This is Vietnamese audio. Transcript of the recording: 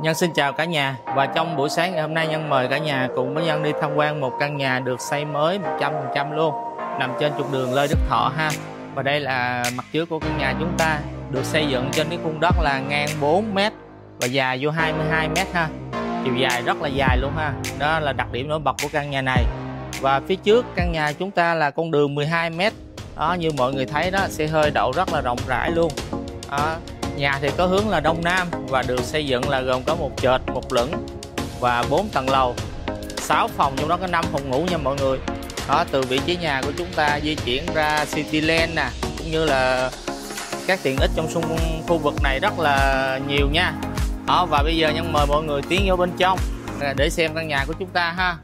Nhân xin chào cả nhà, và trong buổi sáng ngày hôm nay Nhân mời cả nhà cùng với Nhân đi tham quan một căn nhà được xây mới 100% luôn, nằm trên trục đường Lê Đức Thọ ha. Và đây là mặt trước của căn nhà chúng ta, được xây dựng trên cái khung đất là ngang 4 m và dài vô 22 m ha. Chiều dài rất là dài luôn ha. Đó là đặc điểm nổi bật của căn nhà này. Và phía trước căn nhà chúng ta là con đường 12 m. Đó, như mọi người thấy đó, xe hơi đậu rất là rộng rãi luôn. Đó. Nhà thì có hướng là đông nam và được xây dựng là gồm có một trệt, một lửng và 4 tầng lầu, 6 phòng, trong đó có 5 phòng ngủ nha mọi người. Đó, từ vị trí nhà của chúng ta di chuyển ra Cityland nè, cũng như là các tiện ích trong xung khu vực này rất là nhiều nha. Đó, và bây giờ Nhân mời mọi người tiến vô bên trong để xem căn nhà của chúng ta ha.